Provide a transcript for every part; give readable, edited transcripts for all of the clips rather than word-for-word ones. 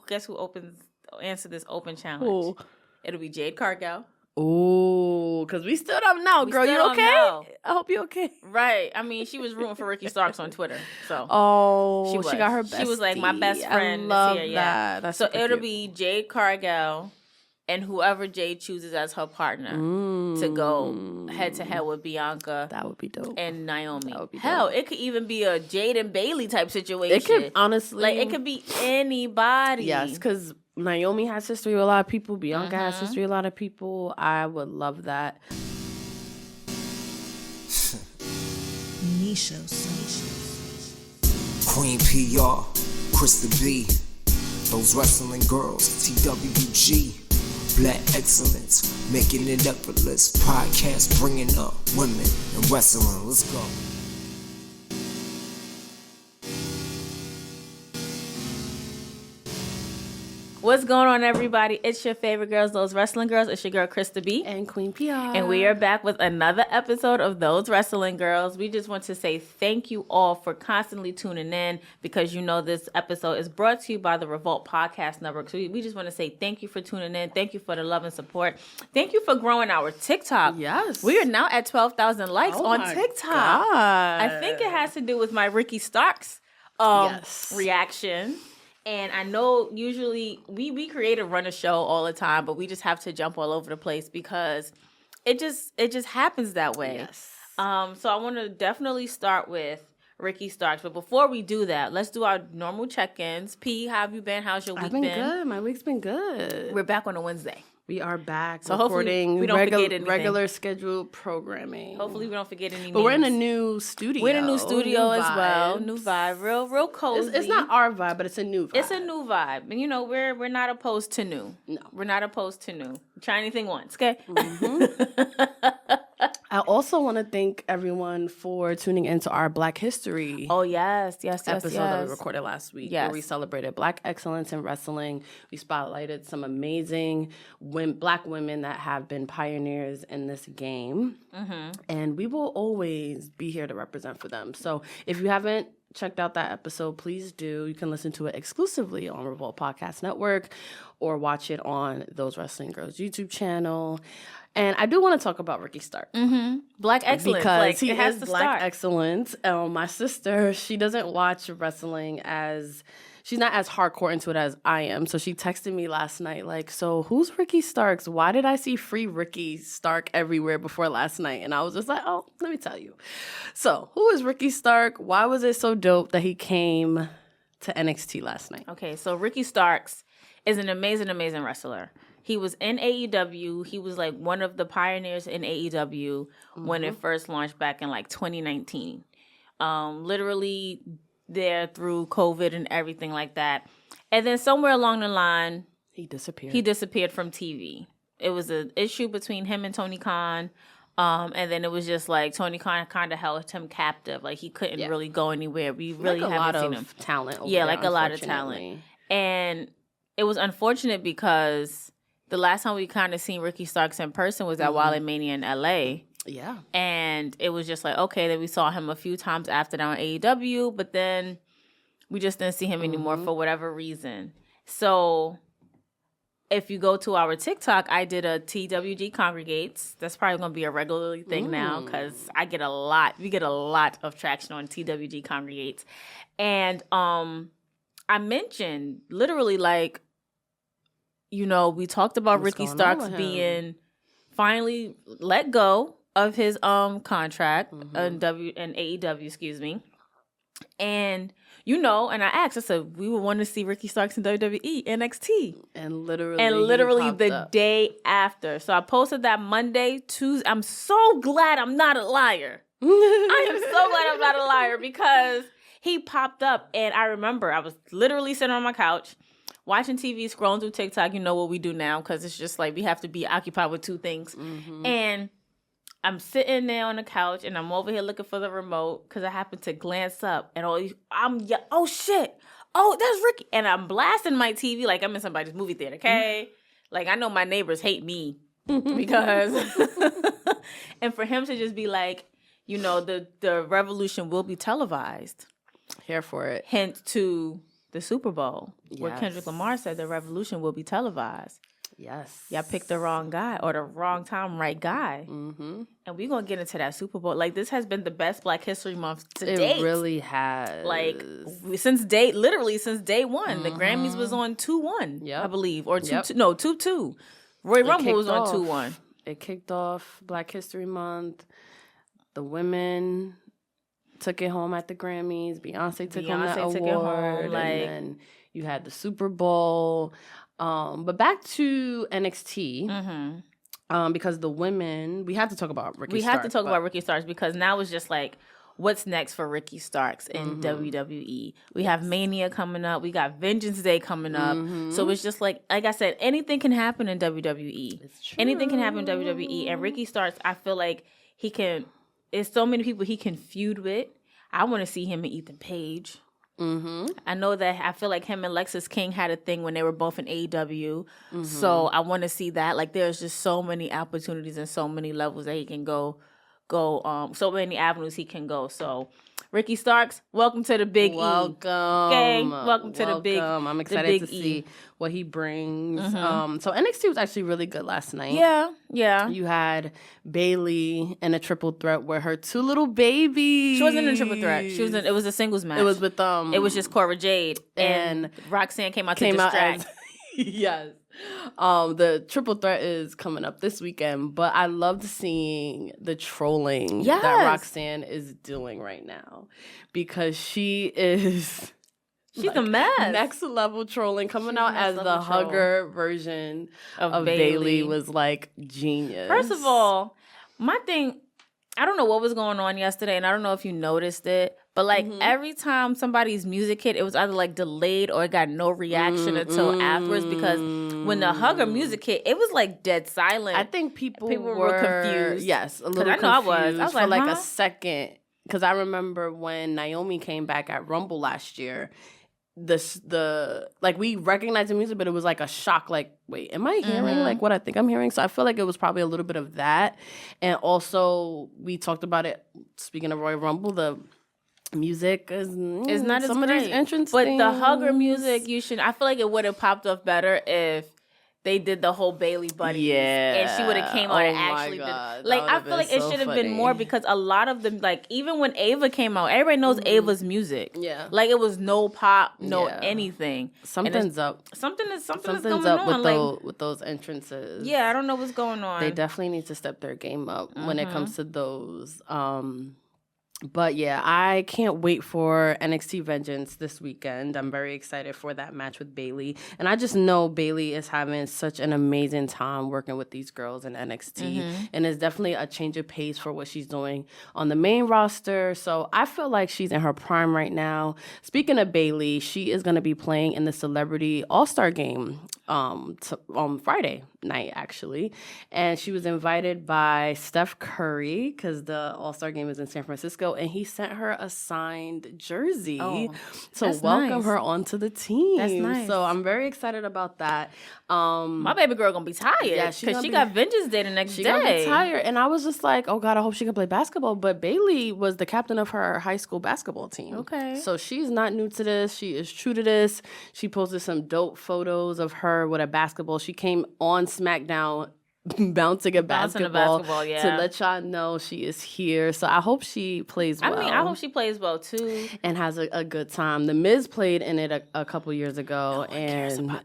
Guess who answer this open challenge? Who? It'll be Jade Cargill. Ooh, because we still don't know, girl. You okay? I hope you okay. Right. I mean, she was rooting for Ricky Starks on Twitter. So she got her bestie. She was like, my best friend I love is here. that. Yeah. That's so super it'll cute. be Jade Cargill and whoever Jade chooses as her partner to go head to head with Bianca. That would be dope. And Naomi. That would be Hell, dope. it could even be a Jade and Bayley type situation. It could, honestly. Like, it could be anybody. Yes, because Naomi has history with a lot of people. Bianca has history with a lot of people. I would love that. Queen P.R, Krista B, those wrestling girls, TWG, Black Excellence, making it effortless. Podcast bringing up women in wrestling. Let's go. What's going on, everybody? It's your favorite girls, those wrestling girls. It's your girl, Krista B. And Queen P.R. And we are back with another episode of Those Wrestling Girls. We just want to say thank you all for constantly tuning in, because you know this episode is brought to you by the Revolt Podcast Network. So we just want to say thank you for tuning in. Thank you for the love and support. Thank you for growing our TikTok. Yes. We are now at 12,000 likes on TikTok. God. I think it has to do with my Ricky Starks reaction. And I know usually we create a run a show all the time, but we just have to jump all over the place because it just happens that way. Yes. So I want to definitely start with Ricky Starks. But before we do that, let's do our normal check-ins. P, how have you been? How's your week been? I've been good. My week's been good. We're back on a Wednesday. We are back so recording we don't forget anything. Regular scheduled programming. Hopefully we don't forget any But we're in a new studio. We're in a new studio as well. New vibe. Real cozy. It's not our vibe, but it's a new vibe. It's a new vibe. And you know, we're not opposed to new. No. We're not opposed to new. Try anything once, okay? I also want to thank everyone for tuning into our Black History yes, episode that we recorded last week, where we celebrated Black excellence in wrestling. We spotlighted some amazing Black women that have been pioneers in this game, and we will always be here to represent for them. So if you haven't checked out that episode, please do. You can listen to it exclusively on Revolt Podcast Network or watch it on Those Wrestling Girls YouTube channel. And I do want to talk about Ricky Stark. Black excellence. Because like, he it has is to Black start. excellence. My sister, she doesn't watch wrestling she's not as hardcore into it as I am. So she texted me last night like, so who's Ricky Starks? Why did I see free Ricky Stark everywhere before last night? And I was just like, oh, let me tell you. So who is Ricky Stark? Why was it so dope that he came to NXT last night? Okay, so Ricky Starks is an amazing, amazing wrestler. He was in AEW. He was like one of the pioneers in AEW when it first launched back in like 2019. Literally there through COVID and everything like that. And then somewhere along the line, he disappeared. He disappeared from TV. It was an issue between him and Tony Khan. And then it was just like Tony Khan kind of held him captive. Like he couldn't really go anywhere. We really haven't seen him. Talent over there, there, like a lot of talent. And it was unfortunate because the last time we kind of seen Ricky Starks in person was at WrestleMania in LA. Yeah. And it was just like, okay, then we saw him a few times after that on AEW, but then we just didn't see him anymore for whatever reason. So if you go to our TikTok, I did a TWG Congregates. That's probably going to be a regular thing now because we get a lot of traction on TWG Congregates. And I mentioned literally like, you know, we talked about Ricky Starks being finally let go of his contract in AEW, excuse me. And you know, and I asked, I said, we would want to see Ricky Starks in WWE, NXT. And literally the day after. So I posted that Monday, Tuesday. I'm so glad I'm not a liar. I am so glad I'm not a liar because he popped up and I remember I was literally sitting on my couch watching TV, scrolling through TikTok. You know what we do now because it's just like we have to be occupied with two things. And I'm sitting there on the couch and I'm over here looking for the remote because I happen to glance up and oh shit, oh that's Ricky, and I'm blasting my TV like I'm in somebody's movie theater. Okay, like I know my neighbors hate me because, and for him to just be like, you know, the revolution will be televised. Here for it. Hint to the Super Bowl, where Yes. Kendrick Lamar said the revolution will be televised. Yes. Y'all picked the wrong guy or the wrong time, right guy. Mm-hmm. And we're going to get into that Super Bowl. Like, this has been the best Black History Month to It date. really has. Like, since day one. The Grammys was on 2-1, Yep. I believe. Or 2-2. Yep. No, 2-2. Roy Rumble was on 2-1. It kicked off Black History Month. The women took it home at the Grammys. Beyonce took home that award. It home, like, and then you had the Super Bowl. But back to NXT, because the women, we have to talk about Ricky Starks. We have to talk about Ricky Starks because now it's just like, what's next for Ricky Starks in WWE? We have Mania coming up. We got Vengeance Day coming up. So it's just like I said, anything can happen in WWE. It's true. Anything can happen in WWE. And Ricky Starks, I feel like he can, there's so many people he can feud with. I want to see him and Ethan Page. I know that I feel like him and Lexis King had a thing when they were both in AEW. So I want to see that. Like, there's just so many opportunities and so many levels that he can go, so many avenues he can go. So Ricky Starks, welcome to the Big E. Okay, welcome to the Big. I'm excited to see what he brings. So NXT was actually really good last night. Yeah. You had Bayley in a triple threat with her two little babies. She wasn't in a triple threat. It was a singles match. It was with It was just Cora Jade and Roxanne came out to distract. Yes. The triple threat is coming up this weekend, but I loved seeing the trolling that Roxanne is doing right now because she is she's a mess. Next level trolling coming out as the hugger version of Bayley was like genius. First of all, my thing, I don't know what was going on yesterday, and I don't know if you noticed it, but like every time somebody's music hit, it was either like delayed or it got no reaction until afterwards because when the hugger music hit, it was like dead silent. I think people were confused. Yes, a little confused. I was for like, a second. Because I remember when Naomi came back at Rumble last year, we recognized the music, but it was like a shock. Like, wait, am I hearing like what I think I'm hearing? So I feel like it was probably a little bit of that. And also, we talked about it. Speaking of Royal Rumble, the music is not as some great. of these entrance but things. the hugger music, I feel like it would have popped off better if they did the whole Bayley buddies. And she would have came out and actually did. Like, I feel like it should have been more because a lot of them, like, even when Ava came out, everybody knows Ava's music. Yeah. Like, it was no pop, no anything. Something's up. Something is going up on. with those entrances. Yeah, I don't know what's going on. They definitely need to step their game up when it comes to those. But yeah, I can't wait for NXT Vengeance this weekend. I'm very excited for that match with Bayley. And I just know Bayley is having such an amazing time working with these girls in NXT. And it's definitely a change of pace for what she's doing on the main roster. So I feel like she's in her prime right now. Speaking of Bayley, she is going to be playing in the Celebrity All-Star Game on Friday night, actually. And she was invited by Steph Curry because the All-Star Game is in San Francisco. And he sent her a signed jersey to welcome her onto the team. That's nice. So I'm very excited about that. My baby girl gonna be tired because she got Vengeance Day the next day. She gonna be tired. And I was just like, oh God, I hope she can play basketball. But Bayley was the captain of her high school basketball team. Okay. So she's not new to this. She is true to this. She posted some dope photos of her with a basketball. She came on SmackDown bouncing a basketball to let y'all know she is here. So I hope she plays well. I hope she plays well too. And has a good time. The Miz played in it a couple years ago. And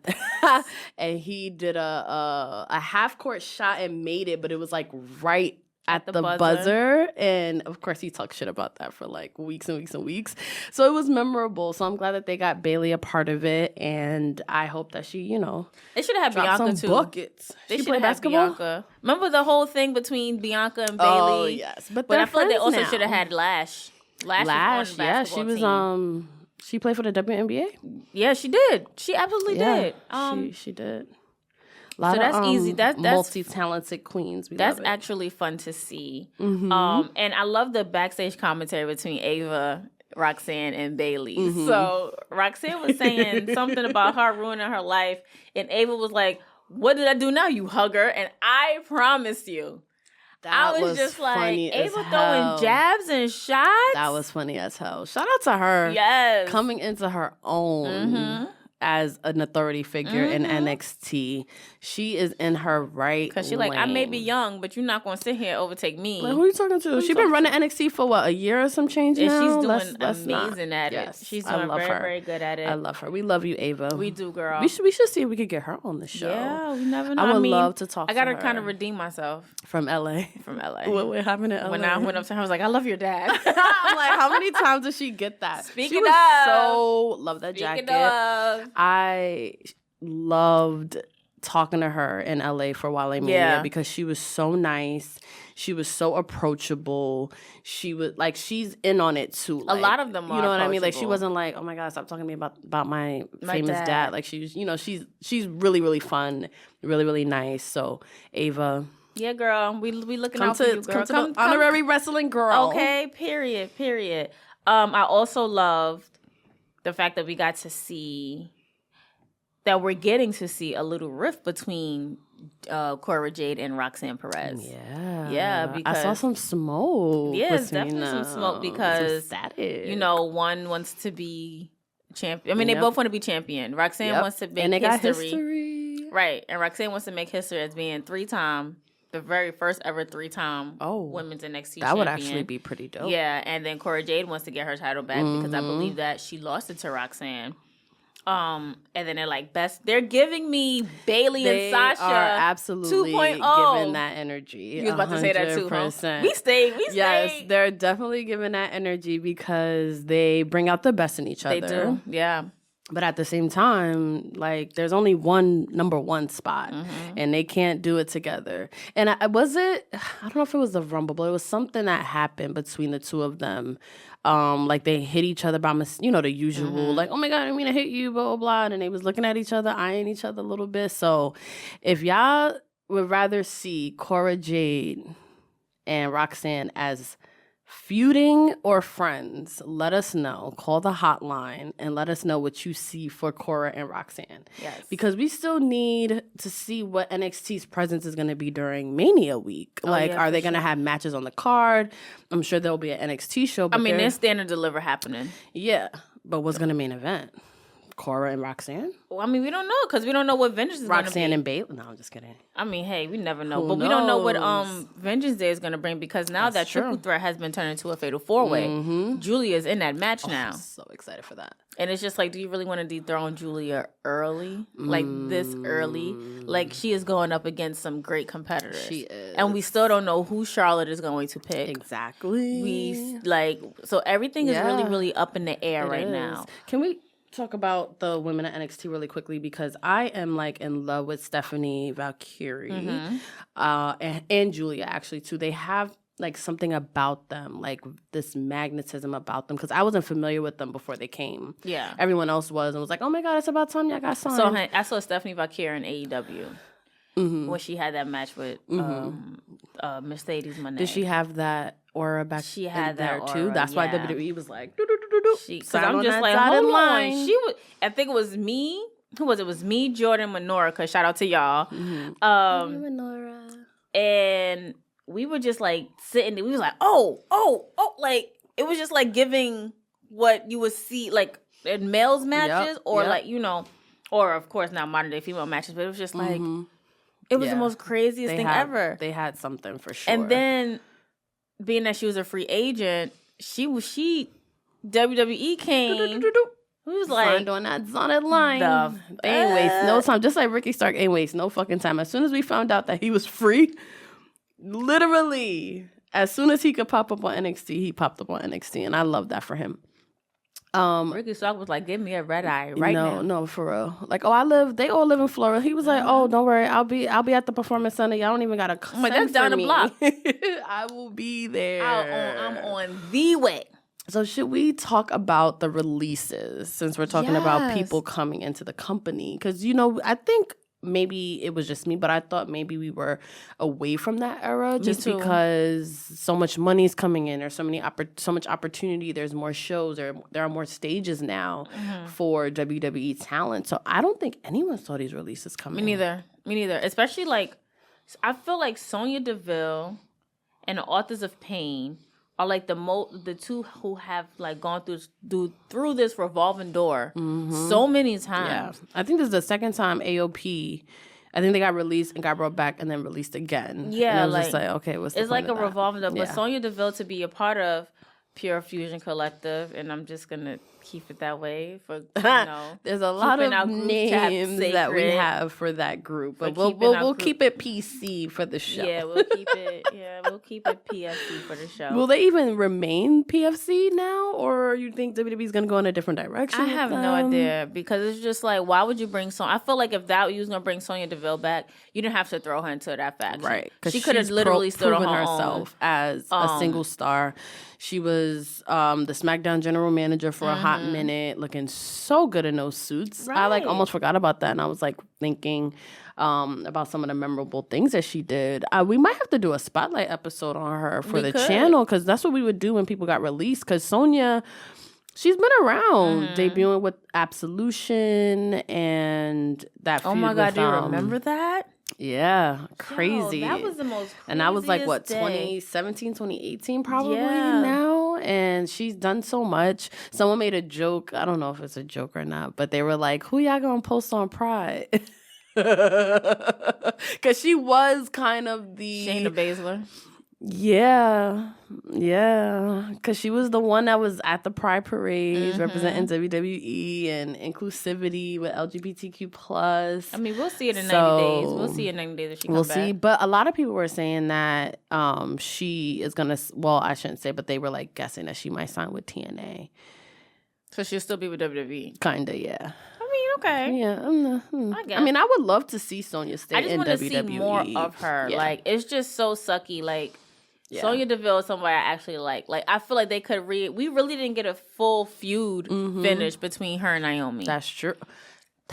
and he did a half-court shot and made it, but it was like right at the buzzer. And of course, he talked shit about that for like weeks and weeks and weeks. So it was memorable. So I'm glad that they got Bayley a part of it. And I hope that she, they should have had Bianca too. Buckets. They she should have basketball. Bianca. Remember the whole thing between Bianca and Bayley? Oh, yes. But I feel like they also should have had Lash. Lash, yeah. She was, team. She played for the WNBA? Yeah, she did. She absolutely did. She did. So that's easy. That's multi-talented queens. That's actually fun to see. And I love the backstage commentary between Ava, Roxanne, and Bayley. So Roxanne was saying something about her ruining her life, and Ava was like, "What did I do now, you hugger?" And I promise you, I was just like, funny as Ava hell. throwing jabs and shots. That was funny as hell. Shout out to her. Yes. Coming into her own as an authority figure in NXT. She is in her right Because she like, I may be young, but you're not going to sit here and overtake me. Like, who are you talking to? She's been running NXT for what, a year or some change and now? she's doing amazing at it. She's doing very good at it. I love her. We love you, Ava. We do, girl. We should see if we could get her on the show. Yeah, we never know. I would love to talk to her. I got to kind of redeem myself. From LA. What happened in LA? When I went up to her, I was like, I love your dad. I'm like, how many times did she get that? Speaking she was of. so love that jacket. I loved talking to her in LA for WrestleMania because she was so nice. She was so approachable. She was like, she's in on it too. Like, a lot of them are. You know what I mean? Like, she wasn't like, oh my God, stop talking to me about my famous dad. Like, she was, you know, she's really, really fun, really, really nice. So, Ava. Yeah, girl. We looking out for you, girl. Come to the honorary wrestling girl. Okay, period. I also loved the fact that we're getting to see a little rift between Cora Jade and Roxanne Perez. Yeah, because I saw some smoke. Yeah, it's definitely some smoke because static. One wants to be champion. I mean, they both want to be champion. Roxanne wants to make history. Right, and Roxanne wants to make history as being the very first ever 3-time women's NXT champion. That would actually be pretty dope. Yeah, and then Cora Jade wants to get her title back because I believe that she lost it to Roxanne. And then they're like they're giving me Bayley and Sasha. Are absolutely 2.0. Giving that energy. You was about to say that too, huh? We stayed. Yes, they're definitely giving that energy because they bring out the best in each other. They do, yeah. But at the same time, like, there's only one number one spot, and they can't do it together. And I don't know if it was the Rumble, but it was something that happened between the two of them. Like, they hit each other by the usual, like, oh my God, I mean to hit you, blah, blah, blah. And they was looking at each other, eyeing each other a little bit. So if y'all would rather see Cora Jade and Roxanne as feuding or friends, let us know. Call the hotline and let us know what you see for Cora and Roxanne. Yes. Because we still need to see what NXT's presence is going to be during Mania week. Are they going to have matches on the card? I'm sure there'll be an NXT show. But there's Stand and Deliver happening. Yeah. But what's going to main event? Cora and Roxanne? Well, we don't know because we don't know what Vengeance is going to be. Roxanne and Bayley? No, I'm just kidding. Hey, we never know. But we don't know what Vengeance Day is going to bring because now that triple threat has been turned into a fatal 4-way. Julia's in that match now. I'm so excited for that. And it's just like, do you really want to dethrone Julia early? Like, this early? Like, she is going up against some great competitors. She is. And we still don't know who Charlotte is going to pick. Exactly. So everything is really, really up in the air now. Can we talk about the women at NXT really quickly because I am in love with Stephanie Valkyrie and Julia actually too. They have something about them, this magnetism about them because I wasn't familiar with them before they came. Yeah, everyone else was and was like, oh my God, it's about time y'all got signed. So I saw Stephanie Valkyrie in AEW when she had that match with Mercedes Moné. Did she have that aura back? She had that aura, too. That's why WWE was like. Because I'm just like, hold on. I think it was me. Who was it? It was me, Jordan, Menorah. Because shout out to y'all. Menorah. And we were just sitting there. We was like, oh. It was just giving what you would see in males matches or or of course now modern day female matches. But it was just it was the most craziest thing ever. They had something for sure. And then being that she was a free agent, WWE came. Who was signed on that dotted line. They ain't waste no time. Just like Ricky Stark ain't waste no fucking time. As soon as we found out that he was free, literally, as soon as he could pop up on NXT, he popped up on NXT, and I love that for him. Ricky Stark was like, give me a red eye now. No, for real. They all live in Florida. He was like, oh, don't worry, I'll be at the Performance Center. Y'all don't even gotta come. That's down the block. I will be there. I'm on the way. So should we talk about the releases since we're talking about people coming into the company? Because, I think maybe it was just me, but I thought maybe we were away from that era just because so much money's coming in. There's so much opportunity. There's more shows. There are more stages now for WWE talent. So I don't think anyone saw these releases coming. Me neither. Especially I feel like Sonya Deville and the Authors of Pain are like the two who have like gone through this revolving door so many times. Yeah. I think this is the second time AOP. I think they got released and got brought back and then released again. Yeah, and it was like, just like, okay, what's the it's point like of a that? revolving door. But Yeah. Sonya Deville to be a part of Pure Fusion Collective, and I'm just gonna keep it that way for There's a lot keeping our of group names chat that we sacred. have for that group, but For we'll keeping keep it PC for the show. Yeah, we'll keep it. Yeah, we'll keep it PFC for the show. Will they even remain PFC now, or you think WWE's gonna go in a different direction? I with have no them? idea, because it's just like, why would you bring Sonya? I feel like if you was gonna bring Sonya Deville back, you didn't have to throw her into that faction, Right? Because she could have literally stood on proven her herself own. as a single star. She was the SmackDown general manager for a hot minute, looking so good in those suits. I like Right. almost forgot about that, and I was like thinking about some of the memorable things that she did. We might have to do a spotlight episode on her for the channel, because that's what we would do when people got released. Because Sonya, she's been around, debuting with Absolution and that feud. Oh my God, with, do you remember that? Yeah, crazy. Yo, that was the most And that was like, what, craziest day. 2017, 2018 probably Yeah. now? And she's done so much. Someone made a joke. I don't know if it's a joke or not, but they were like, who y'all gonna post on Pride? Because she was kind of the... Shayna Baszler. Yeah. Because she was the one that was at the Pride Parades representing WWE and inclusivity with LGBTQ+. I mean, we'll see it in 90 days. We'll see in 90 days if she comes back. We'll see. But a lot of people were saying that she is going to, well, I shouldn't say, but they were like guessing that she might sign with TNA. So she'll still be with WWE. Kind of, yeah. I mean, okay. Yeah. I guess. I mean, I would love to see Sonya stay I just in want to WWE. see more of her. Yeah. Like, it's just so sucky. Like, Yeah. Sonya Deville is somebody I actually like. Like, I feel like they could we really didn't get a full feud finish between her and Naomi. That's true.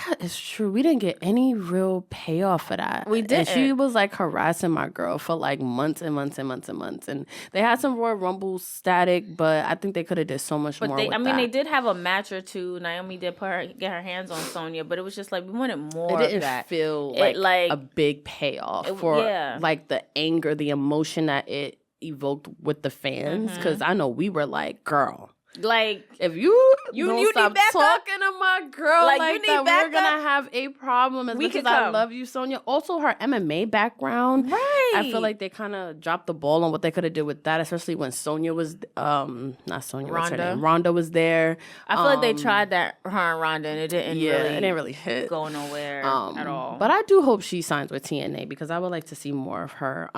That is true. We didn't get any real payoff for that. We didn't. And she was like harassing my girl for like months and months and months and months. And they had some Royal Rumble static, but I think they could have did so much more with that. They did have a match or two. Naomi did get her hands on Sonya, but it was just like we wanted more It didn't of that. feel It, like a big payoff for yeah. like the anger, the emotion that it evoked with the fans. Because I know we were like, girl, Like, if you don't need stop backup? talking to my girl Like, like you need that, we're backup? gonna have a problem. As We much could as I come. love you, Sonya. Also, her MMA background, right? I feel like they kind of dropped the ball on what they could have did with that, especially when Sonya was, not Sonya, what's her Rhonda. name? Rhonda was there. I feel like they tried that her and Ronda, and it didn't really hit. go nowhere at all. But I do hope she signs with TNA because I would like to see more of her.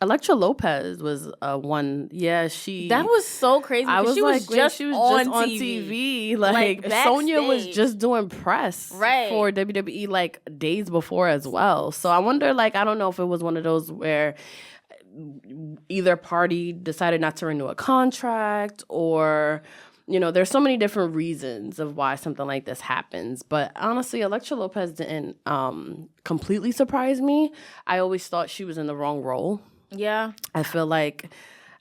Elektra Lopez was one. Yeah, That was so crazy. I was she like, was when just she was on just on TV. TV. Like Sonya was backstage. just doing press Right. for WWE like days before as well. So I wonder, like, I don't know if it was one of those where either party decided not to renew a contract or, you know, there's so many different reasons of why something like this happens. But honestly, Elektra Lopez didn't completely surprise me. I always thought she was in the wrong role. Yeah. I feel like,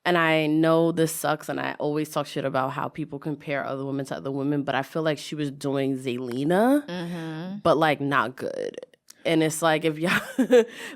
and I know this sucks, and I always talk shit about how people compare other women to other women, but I feel like she was doing Zelina, but like not good. And it's like, if y'all,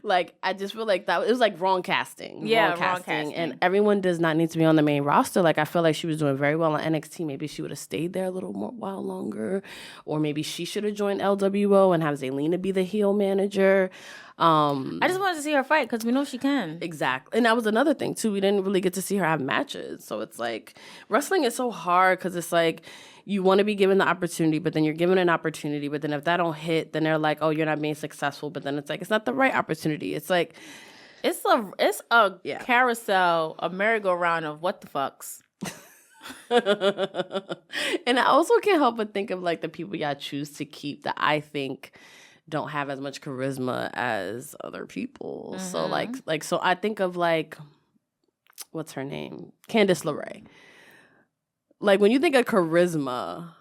like, I just feel like that, it was like wrong casting. Yeah, wrong casting. And everyone does not need to be on the main roster. Like, I feel like she was doing very well on NXT. Maybe she would have stayed there a little more while longer. Or maybe she should have joined LWO and have Zelina be the heel manager. I just wanted to see her fight because we know she can. Exactly. And that was another thing, too. We didn't really get to see her have matches. So it's like, wrestling is so hard because it's like, you want to be given the opportunity, but then you're given an opportunity. But then if that don't hit, then they're like, oh, you're not being successful. But then it's like, it's not the right opportunity. It's like... It's a carousel, a merry-go-round of what the fucks. And I also can't help but think of like the people y'all choose to keep that I think don't have as much charisma as other people. So so I think of like, what's her name? Candice LeRae. Like when you think of charisma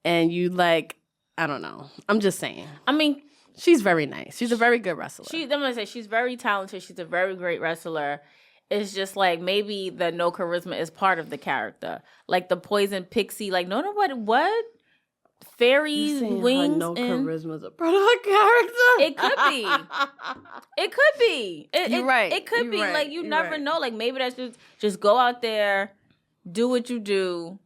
and you like, I don't know. I'm just saying. I mean, she's very nice. She's a very good wrestler. I'm gonna say she's very talented. She's a very great wrestler. It's just like maybe the no charisma is part of the character. Like the poison pixie. Like nobody what? fairies, wings, no and charisma is a part of her character. it could be. It could be. You're right. It could You're be. right. Like you You're never right. know. Like maybe that's just go out there, do what you do.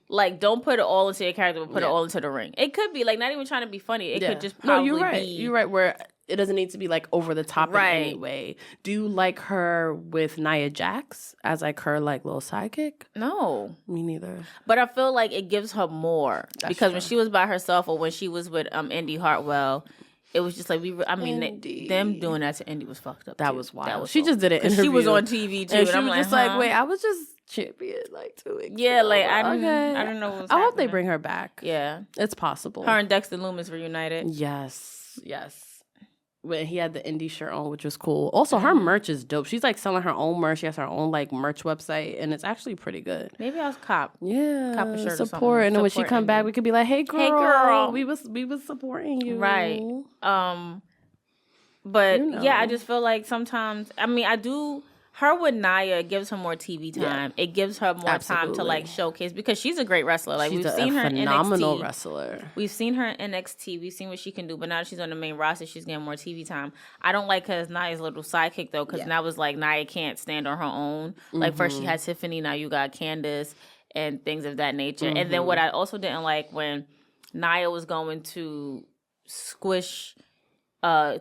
Like don't put it all into your character, but put it all into the ring. It could be like not even trying to be funny. It could just probably you're right. be. You're right. Where it doesn't need to be like over the top in any way. Do you like her with Nia Jax as like her like little sidekick? No, Me neither. but I feel like it gives her more That's because true. when she was by herself or when she was with Indy Hartwell, it was just like Indy. them doing that to Indy was fucked up. That too. was wild. That was she just did it. She was on TV too, and she I'm was like, just like, huh? wait, I was just champion like 2 weeks. Yeah, ago. like I okay. don't know. What was I hope they happening. bring her back. Yeah, It's possible. her and Dexter Loomis reunited. Yes. When he had the indie shirt on, which was cool. Also, her merch is dope. She's like selling her own merch. She has her own like merch website, and it's actually pretty good. Maybe I was cop. Yeah, Cop a shirt or support. something. And then when she Support come back, Indie. we could be like, "Hey, girl, Hey, girl. we was supporting you." Right. But You know. yeah, I just feel like sometimes. I mean, I do. Her with Nia gives her more TV time. It gives her more time to like showcase because she's a great wrestler. Like She's we've a seen her phenomenal in NXT. wrestler. We've seen her in NXT. We've seen what she can do. But now that she's on the main roster, she's getting more TV time. I don't like her as Nia's little sidekick though, because now it's like Nia can't stand on her own. Like first she had Tiffany, now you got Candace and things of that nature. And then what I also didn't like when Nia was going to squish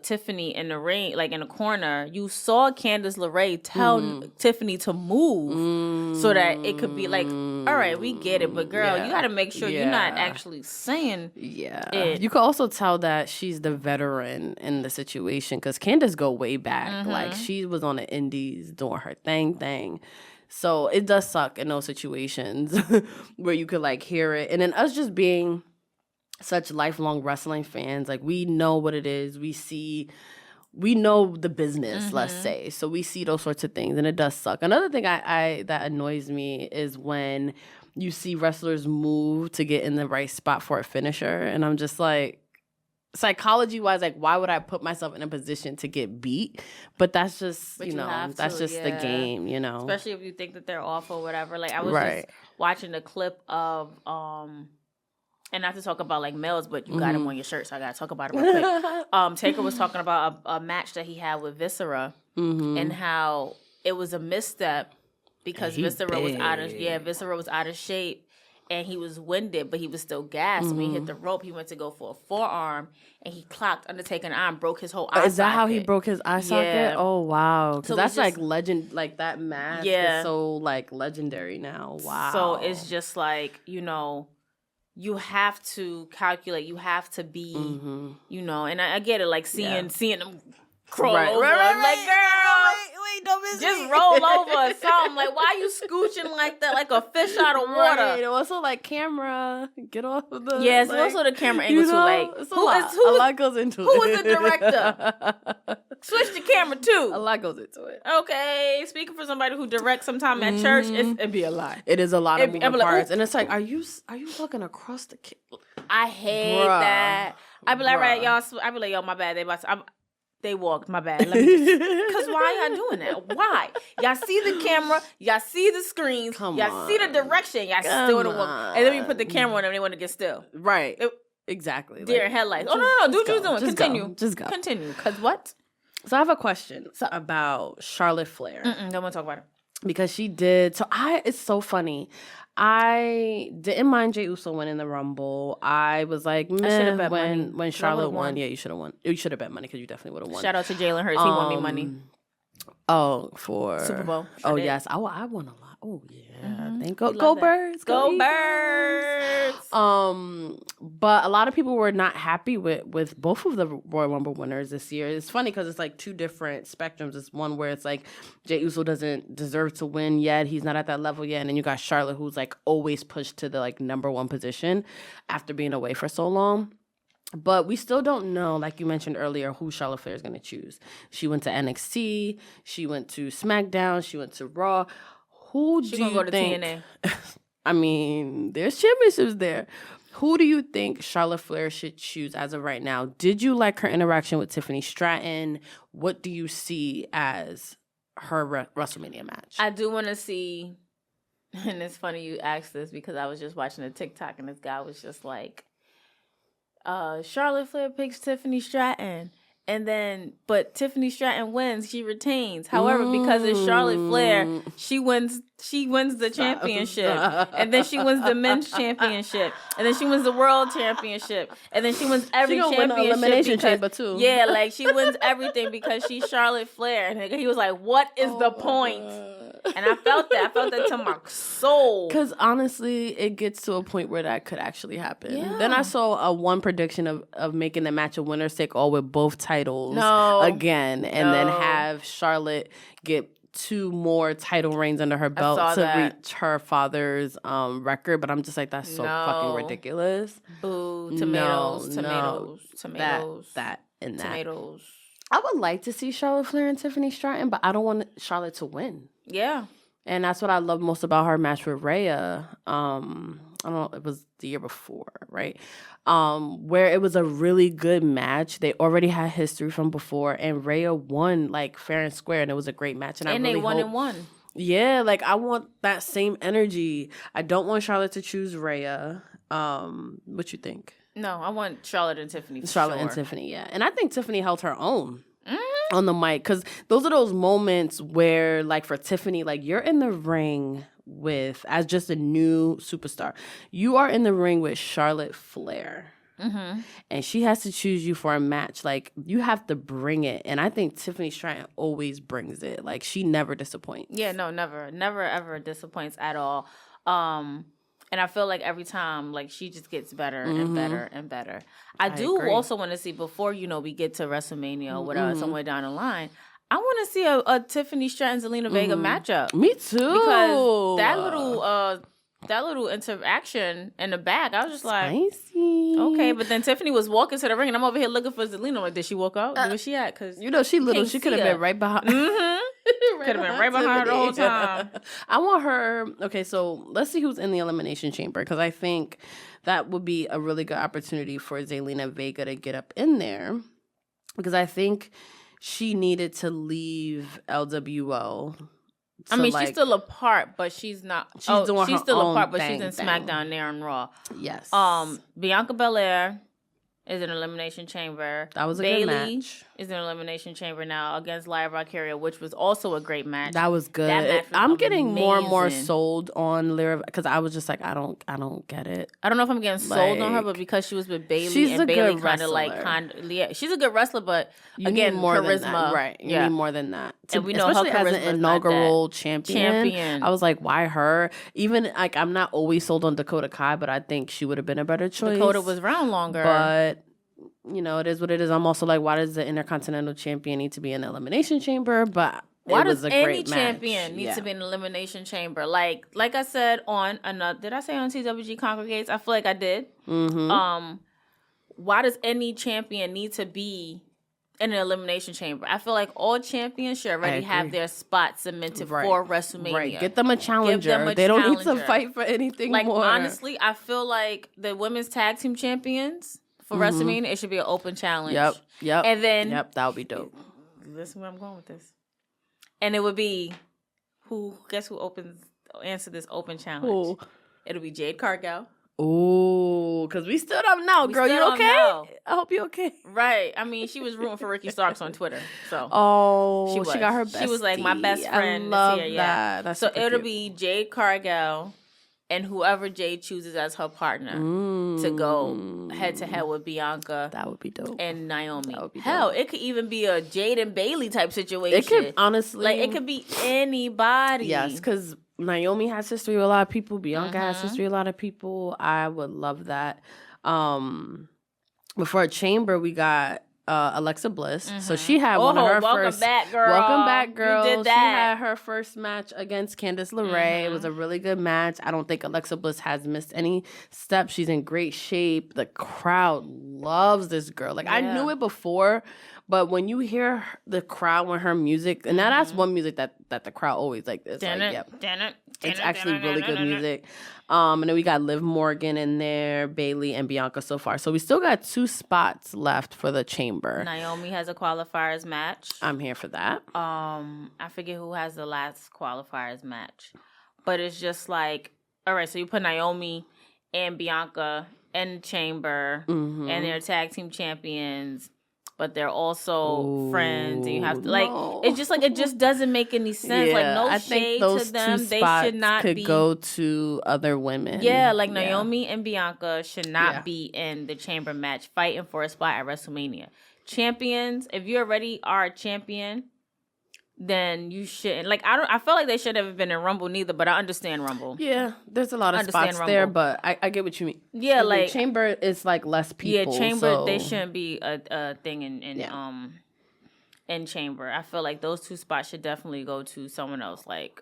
Tiffany in the ring, like in the corner, you saw Candice LeRae tell Tiffany to move so that it could be like, all right, we get it, but girl, you got to make sure you're not actually saying it. You could also tell that she's the veteran in the situation because Candace go way back. Like she was on the indies doing her thing. So it does suck in those situations where you could like hear it. And then us just being such lifelong wrestling fans, like we know what it is. We know the business, let's say. So we see those sorts of things, and it does suck. Another thing I that annoys me is when you see wrestlers move to get in the right spot for a finisher, and I'm just like, psychology-wise, like why would I put myself in a position to get beat? But that's just, But you you know, have that's to, just the game, you know. Especially if you think that they're off or whatever. Like I was Right. just watching a clip of and not to talk about like males, but you got him on your shirt, so I gotta talk about it real quick. Taker was talking about a match that he had with Viscera and how it was a misstep because Viscera was out of shape and he was winded, but he was still gassed. When he hit the rope, he went to go for a forearm and he clocked Undertaker in the arm, broke his whole eye. Is that how he broke his eye socket? Yeah. Oh wow! Because So that's it's just- like legend. Like that mask is so like legendary now. Wow. So it's just like, you know, you have to calculate. You have to be, you know, and I get it. Like seeing them crawl over, like girl, wait, don't miss just roll over or something. Like why you scooching like that, like a fish out of water? Right. Also, like camera, get off of the. Yes, like, also the camera angle too. Like it's a lot goes into it. who is the director? Switch the camera too. A lot goes into it. Okay, speaking for somebody who directs sometime at church, it'd be a lot. It is a lot of moving like, parts, and it's like, are you looking across the? I hate Bruh. that. I be like, right, y'all. I be like, yo, my bad. They walked. My bad. Let me just. Cause why y'all doing that? Why? Y'all see the camera. Y'all see the screens. Y'all see the direction. Y'all still want to walk. And then we put the camera on them. They want to get still. Right. Exactly. Deer in headlights. Oh no! Do what you're doing. Just Continue. Just go. Continue. Cause what? So I have a question about Charlotte Flair. Don't want to talk about it. Because she did. So it's so funny. I didn't mind Jey Uso winning the Rumble. I was like, should've bet money. when Charlotte won. Yeah, you should have won. You should have bet money because you definitely would have won. Shout out to Jalen Hurts. He won me money. Oh, for Super Bowl. Oh did. yes. I won a lot. Oh yeah. Thank We go love that. Birds. Go Eagles. Birds. But a lot of people were not happy with both of the Royal Rumble winners this year. It's funny because it's like two different spectrums. It's one where it's like Jey Uso doesn't deserve to win yet. He's not at that level yet. And then you got Charlotte, who's like always pushed to the like number one position after being away for so long. But we still don't know, like you mentioned earlier, who Charlotte Flair is going to choose. She went to NXT. She went to SmackDown. She went to Raw. Who do you go to think? TNA. I mean, there's championships there. Who do you think Charlotte Flair should choose as of right now? Did you like her interaction with Tiffany Stratton? What do you see as her WrestleMania match? I do want to see, and it's funny you asked this because I was just watching a TikTok and this guy was just like, Charlotte Flair picks Tiffany Stratton. And then, but Tiffany Stratton wins. She retains. However, because it's Charlotte Flair, she wins the championship. And then she wins the men's championship. And then she wins the world championship. And then she wins every championship. Win the Elimination Chamber too. Yeah, like she wins everything because she's Charlotte Flair. And he was like, "What is the point?" And I felt that. I felt that to my soul. Because honestly, it gets to a point where that could actually happen. Yeah. Then I saw one prediction of making the match a winner's take all with both titles again. And then have Charlotte get 2 more title reigns under her belt to reach her father's record. But I'm just like, that's so fucking ridiculous. Boo. Tomatoes. That and that. Tomatoes. I would like to see Charlotte Flair and Tiffany Stratton, but I don't want Charlotte to win. Yeah. And that's what I love most about her match with Rhea. I don't know, it was the year before, right? Where it was a really good match. They already had history from before, and Rhea won like fair and square, and it was a great match. And I really they won. Yeah, like I want that same energy. I don't want Charlotte to choose Rhea. What you think? No, I want Charlotte and Tiffany. And Tiffany, yeah. And I think Tiffany held her own on the mic, because those are those moments where, like for Tiffany, like you're in the ring as just a new superstar. You are in the ring with Charlotte Flair. Mm-hmm. And she has to choose you for a match. Like, you have to bring it. And I think Tiffany Stratton always brings it. Like, she never disappoints. Yeah, no, never. Never, ever disappoints at all. And I feel like every time, like, she just gets better and better and better. I do agree. Also want to see, before, we get to WrestleMania or whatever, somewhere down the line, I want to see a Tiffany Stratton-Zelina Vega matchup. Me too. Because that little interaction in the back, I was just like, spicy. Okay. But then Tiffany was walking to the ring, and I'm over here looking for Zelina. Like, did she walk out? Where was she at? Because she little. She could have been right behind. Could have been right behind her the whole time. I want her. Okay, so let's see who's in the Elimination Chamber, because I think that would be a really good opportunity for Zelina Vega to get up in there, because I think she needed to leave LWO. I mean, she's still a part, but she's not. She's still a part, but she's in SmackDown there and Raw. Yes. Bianca Belair is in Elimination Chamber. That was a Bayley good match. Is in Elimination Chamber now against Lyra Valkyria, which was also a great match. That was good. I'm getting more and more sold on Lyra, because I was just like, I don't get it. I don't know if I'm getting sold on her, but because she was with Bayley, and Bayley she's a good wrestler, but you again, need more charisma, than that. Right? You need more than that. And we know especially her as an inaugural champion. I was like, why her? Even like, I'm not always sold on Dakota Kai, but I think she would have been a better choice. Dakota was around longer, but it is what it is. I'm also like, why does the Intercontinental Champion need to be in the Elimination Chamber? But why does any champion need to be in the Elimination Chamber? Like I said on another, did I say on TWG Congregates? I feel like I did. Mm-hmm. Why does any champion need to be in an Elimination Chamber? I feel like all champions should already have their spot cemented for WrestleMania. Right. Get them a challenger. They don't need to fight for anything more. Like, honestly, I feel like the women's tag team champions for WrestleMania, it should be an open challenge. Yep. And then that would be dope. Listen where I'm going with this. And it would be guess who answer this open challenge? Who? It'll be Jade Cargill. Ooh, because we still don't know, girl. You okay? I hope you okay. Right. I mean, she was rooting for Ricky Starks on Twitter. So she got her bestie. She was like, my best friend. I love is here. that. That's so it'll be Jade Cargill and whoever Jade chooses as her partner to go head to head with Bianca. That would be dope. And Naomi. That would be Hell, dope. It could even be a Jade and Bayley type situation. It could, honestly. Like, it could be anybody. Yes, because Naomi has history with a lot of people. Bianca has history with a lot of people. I would love that. Before a chamber, we got Alexa Bliss. So she had one of her first. Welcome back, girl. You did that. She had her first match against Candice LeRae. It was a really good match. I don't think Alexa Bliss has missed any steps. She's in great shape. The crowd loves this girl. Like, I knew it before, but when you hear the crowd when her music, and now that's one music that the crowd always like this. It's actually really good music. And then we got Liv Morgan in there, Bayley and Bianca so far. So we still got 2 spots left for the chamber. Naomi has a qualifiers match. I'm here for that. I forget who has the last qualifiers match. But it's just like, all right, so you put Naomi and Bianca and Chamber, and they're tag team champions, but they're also friends, and you have to it's just like it just doesn't make any sense. Like no shade to them, they should not could be go to other women. Yeah, like Naomi and Bianca should not be in the Chamber match fighting for a spot at WrestleMania. Champions, if you already are a champion, then you shouldn't. Like I feel like they should have been in Rumble neither, but I understand Rumble. Yeah, there's a lot of spots there, but I get what you mean. Yeah, like Chamber is like less people. Yeah, Chamber they so. shouldn't be a thing in Chamber. I feel like those 2 spots should definitely go to someone else. Like,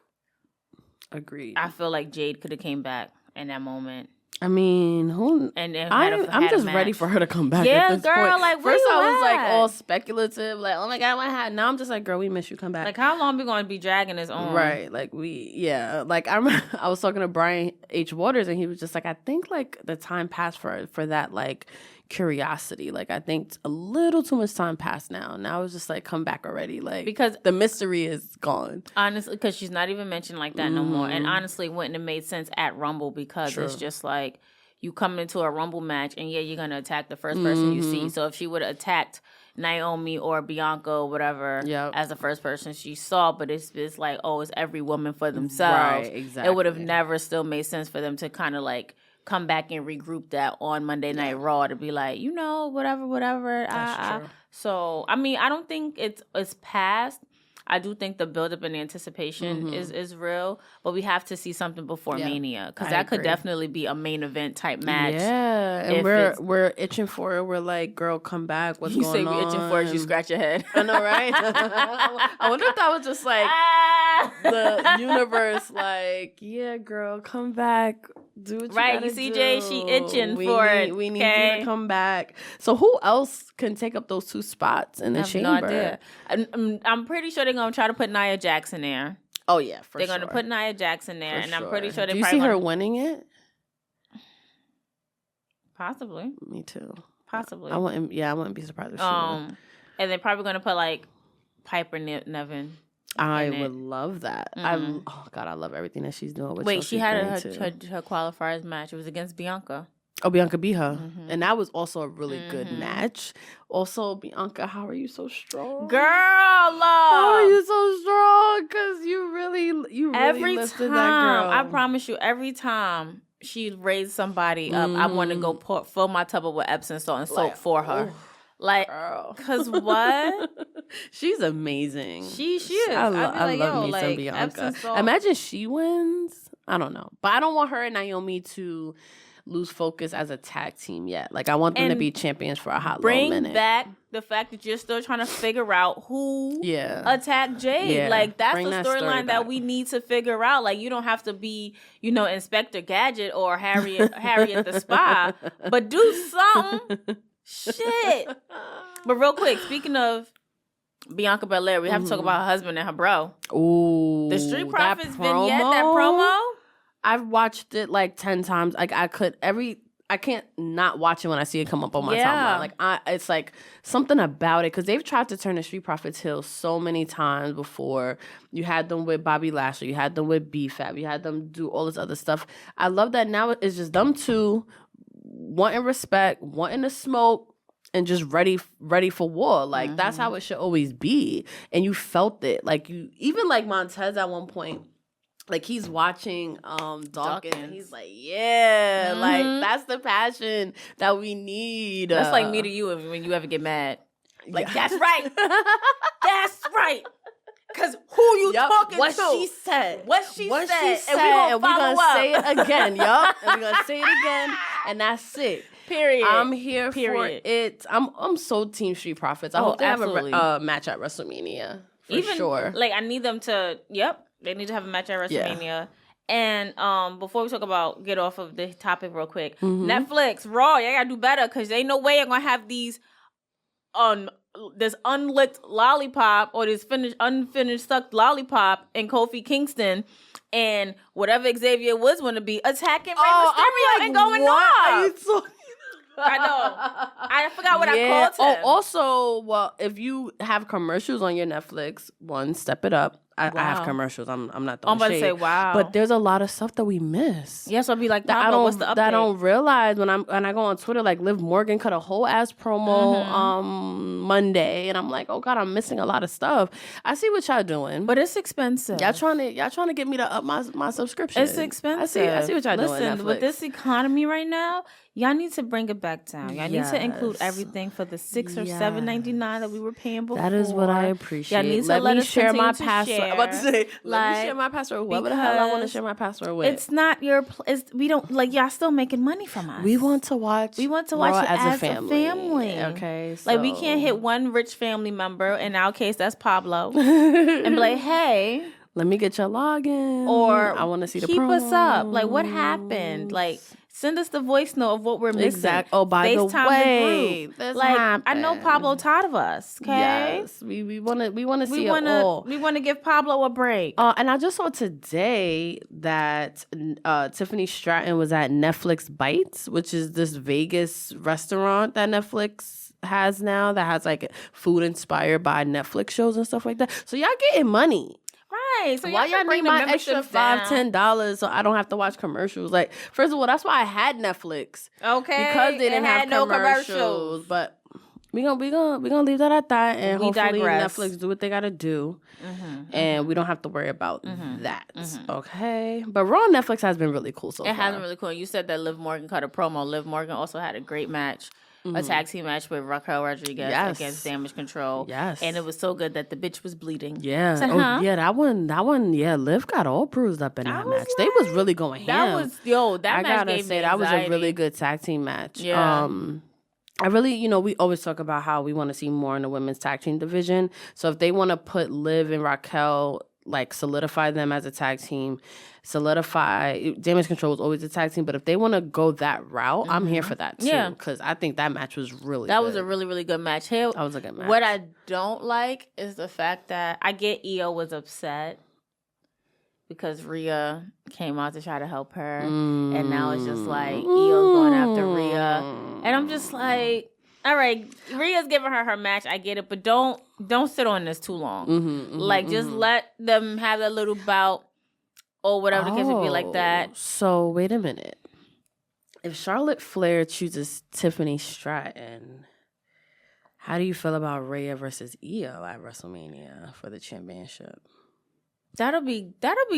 agreed. I feel like Jade could have came back in that moment. I mean, I'm just ready for her to come back. Yeah, at this girl. point. Like, first I was like all speculative, like, oh my god, my hat. Now I'm just like, girl, we miss you. Come back. Like, how long we gonna be dragging this on? Right. Like like I was talking to Brian H. Waters, and he was just like, I think like the time passed for that like curiosity. Like I think a little too much time passed now. Now it's just like, come back already. Like because the mystery is gone. Honestly, because she's not even mentioned like that no more. And honestly, it wouldn't have made sense at Rumble because it's just like you come into a Rumble match and you're gonna attack the first person you see. So if she would have attacked Naomi or Bianca or whatever as the first person she saw, but it's like, oh, it's every woman for themselves. Right, exactly. It would have never still made sense for them to kind of like come back and regroup that on Monday Night Raw to be like, whatever. That's true. So, I mean, I don't think it's past. I do think the buildup and the anticipation is real, but we have to see something before Mania because that could definitely be a main event type match. Yeah, and we're itching for it. We're like, girl, come back. What's going on? You say we're itching for it, you scratch your head. I know, right? I wonder if that was just like the universe, like, yeah, girl, come back. Do what you gotta you see, do. Jay, she itching for it. We need you to come back. So who else can take up those 2 spots in the Chamber? No idea. I'm pretty sure they're gonna try to put Nia Jax in there. Oh yeah, for they're sure. gonna put Nia Jax in there, and I'm pretty sure Do you see her winning it? Possibly. Me too. Possibly. I wouldn't be surprised if she won. And they're probably gonna put like Piper Niven. I would love that. I love everything that she's doing. With Wait, Chelsea she had Green, her qualifiers match. It was against Bianca. Oh, Bianca beat her. And that was also a really good match. Also, Bianca, how are you so strong? Girl, how are you so strong? Because you really every lifted time, that girl. I promise you, every time she raised somebody up, I want to go fill my tub up with Epsom salt and soap for her. Like, cause what? She's amazing. She is. I love me some Bianca. Imagine she wins. I don't know, but I don't want her and Naomi to lose focus as a tag team yet. Like I want them to be champions for a hot little minute. Bring back the fact that you're still trying to figure out who attacked Jade. Yeah. Like that's Bring the that storyline that we need to figure out. Like you don't have to be, Inspector Gadget or Harriet the Spy, but do something. Shit. But real quick, speaking of Bianca Belair, we have to talk about her husband and her bro. Ooh, the Street Profits vignette, that promo. I've watched it like 10 times. Like I can't not watch it when I see it come up on my timeline. Like it's like something about it because they've tried to turn the Street Profits heel so many times before. You had them with Bobby Lashley, you had them with B-Fab, you had them do all this other stuff. I love that now it's just them two wanting respect, wanting to smoke, and just ready for war. Like that's how it should always be. And you felt it. Like you even like Montez at one point. Like he's watching Dawkins and he's like, yeah, like that's the passion that we need. That's like me to you when you ever get mad. Like that's right. That's right. Cause who you talking what to? What she said. And we gonna say it again, yup. And we're gonna say it again, and that's it. Period. I'm here for it. I'm so Team Street Profits. I hope they have a match at WrestleMania. For sure. Like I need them to. Yep. They need to have a match at WrestleMania. Yeah. And before we get off of the topic real quick, Netflix, Raw, y'all gotta do better because ain't no way you're gonna have these this unlicked lollipop or this unfinished sucked lollipop in Kofi Kingston and whatever Xavier Woods want to be attacking Rey Mysterio and going off. I know. I forgot what I called him. Also, well, if you have commercials on your Netflix, one, step it up. I have Wow. commercials. I'm not I'm throwing about to shade. say, wow. But there's a lot of stuff that we miss. Yes, I'll be like, That Pablo, what's the update? that I don't realize when I go on Twitter. Like Liv Morgan cut a whole ass promo Monday, and I'm like, oh God, I'm missing a lot of stuff. I see what y'all doing, But it's expensive. y'all trying to get me to up my subscription. It's expensive. I see what y'all doing. Listen, with this economy right now, y'all need to bring it back down. Y'all need to include everything for the $6 or $7.99 that we were paying before. That is what I appreciate. Y'all need to let let me us share my continue to password. share. I'm about to say, let me share my password. Whoever the hell I want to because share my password with. It's not your. We don't like y'all still making money from us. We want to watch. We want to watch it as a family. Okay, Like we can't hit one rich family member. In our case, that's Pablo, and be like, hey. Let me get your login. Or I want to see the keep us up. promos. Like, what happened? Like, send us the voice note of what we're missing. Exact. Oh, by FaceTime the way, the group. this Like, happened. I know Pablo tired of us. Okay, Yes, we want to see it all. We want to give Pablo a break. And I just saw today that Tiffany Stratton was at Netflix Bites, which is this Vegas restaurant that Netflix has now that has like food inspired by Netflix shows and stuff like that. So y'all getting money. Right. So why y'all need my extra $5-10 so I don't have to watch commercials? Like, first of all, that's why I had Netflix. Okay. Because they didn't have no commercials. But we gonna leave that at that, and We hopefully digress. Netflix do what they gotta do, and we don't have to worry about that. Okay. But Raw on Netflix has been really cool so far. It has been really cool. You said that Liv Morgan cut a promo. Liv Morgan also had a great match. A tag team match with Raquel Rodriguez against Damage Control. Yes. And it was so good that the bitch was bleeding. Yeah. Said, yeah, that one, yeah, Liv got all bruised up in that match. They was really going ham. That I match gotta gave say, me that was a anxiety. really good tag team match. Yeah. I really, we always talk about how we want to see more in the women's tag team division. So if they want to put Liv and Raquel, like solidify them as a tag team, Damage Control is always a tag team, but if they want to go that route, I'm here for that too. Yeah. Because I think that match was really That good. was a really, really good match. That was a good match. What I don't like is the fact that I get Io was upset because Rhea came out to try to help her. And now it's just like Io's going after Rhea. And I'm just like, all right, Rhea's giving her match. I get it. But don't sit on this too long. Just let them have that little bout or whatever the case would be like that. So wait a minute. If Charlotte Flair chooses Tiffany Stratton, how do you feel about Rhea versus Io at WrestleMania for the championship? That'll be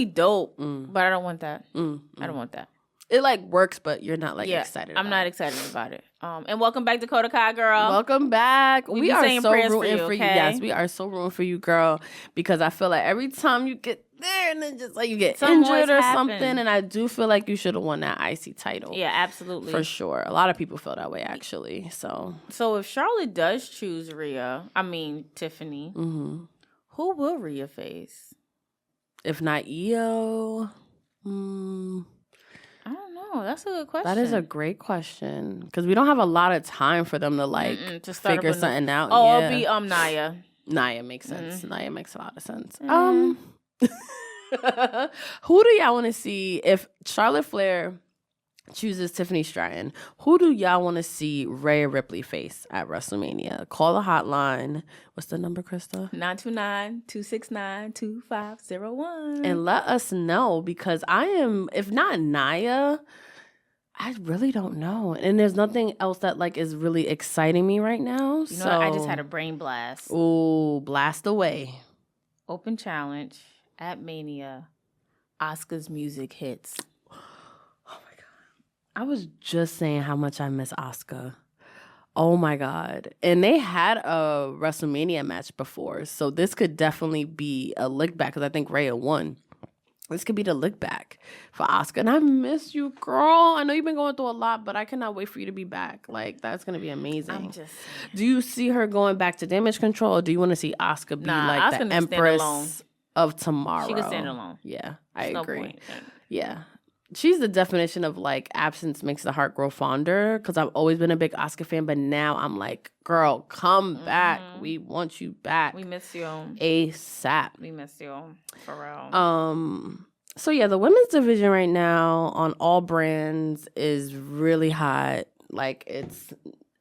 dope. But I don't want that. I don't want that. It like works, but you're not like excited. I'm not excited about it. And welcome back, Dakota Kai girl. Welcome back. We are so rooting for you. Okay? Yes, we are so rooting for you, girl. Because I feel like every time you get there, and then just like you get injured or something, and I do feel like you should have won that IC title. Yeah, absolutely, for sure. A lot of people feel that way, actually. So if Charlotte does choose Tiffany, who will Rhea face? If not Io, I don't know. That's a good question. That is a great question because we don't have a lot of time for them to to figure something out. Oh, it'll be Nia. Nia makes sense. Nia makes a lot of sense. Who do y'all want to see if Charlotte Flair chooses Tiffany Stratton? Who do y'all want to see Rhea Ripley face at WrestleMania? Call the hotline. What's the number, Krista? 929-269-2501. And let us know because if not Nia, I really don't know. And there's nothing else that is really exciting me right now. You know what? I just had a brain blast. Ooh, blast away. Open challenge at Mania. Asuka's music hits. I was just saying how much I miss Asuka. Oh my God. And they had a WrestleMania match before. So this could definitely be a lick back because I think Rhea won. This could be the lick back for Asuka. And I miss you, girl. I know you've been going through a lot, but I cannot wait for you to be back. That's going to be amazing. Do you see her going back to Damage Control or do you want to see Asuka be the Empress of Tomorrow? She can stand alone. Yeah, I agree. Point. Yeah. She's the definition of absence makes the heart grow fonder because I've always been a big Asuka fan, but now I'm like, girl, come back. We want you back. We miss you. ASAP. We miss you. For real. So yeah, the women's division right now on all brands is really hot. It's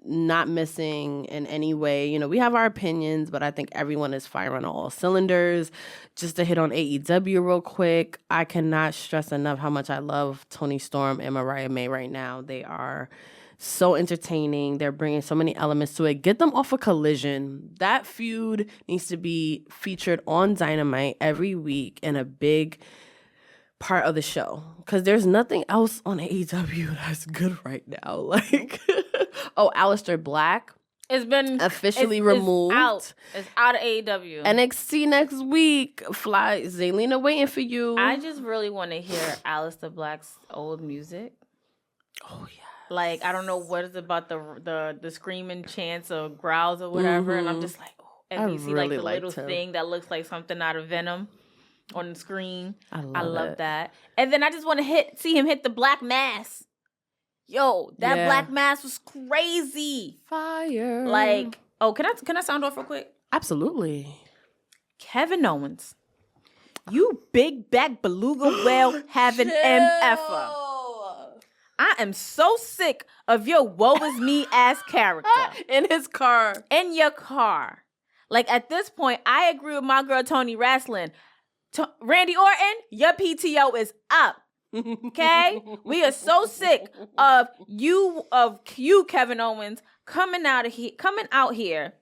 not missing in any way. You know, we have our opinions, but I think everyone is firing on all cylinders. Just to hit on AEW real quick, I cannot stress enough how much I love Toni Storm and Mariah May right now. They are so entertaining. They're bringing so many elements to it. Get them off of Collision. That feud needs to be featured on Dynamite every week in a big part of the show, because there's nothing else on AEW that's good right now. Like, oh, Aleister Black It's been officially removed. It's out of AEW. NXT next week. Fly Zelina waiting for you. I just really want to hear Aleister Black's old music. Oh yeah. Like, I don't know what is about the screaming chants or growls or whatever, and I'm just like, oh. And you see really like the little him. thing that looks like something out of Venom on the screen. I love it. that. And then I just want to see him hit the black mass. Yo, that black mass was crazy. Fire. Like, oh, can I sound off real quick? Absolutely. Kevin Owens, you big back beluga whale having MFer. I am so sick of your woe is me ass character. In his car. In your car. Like, at this point, I agree with my girl Tony Wrestling. Randy Orton, your PTO is up. Okay? We are so sick of you, Kevin Owens, coming out here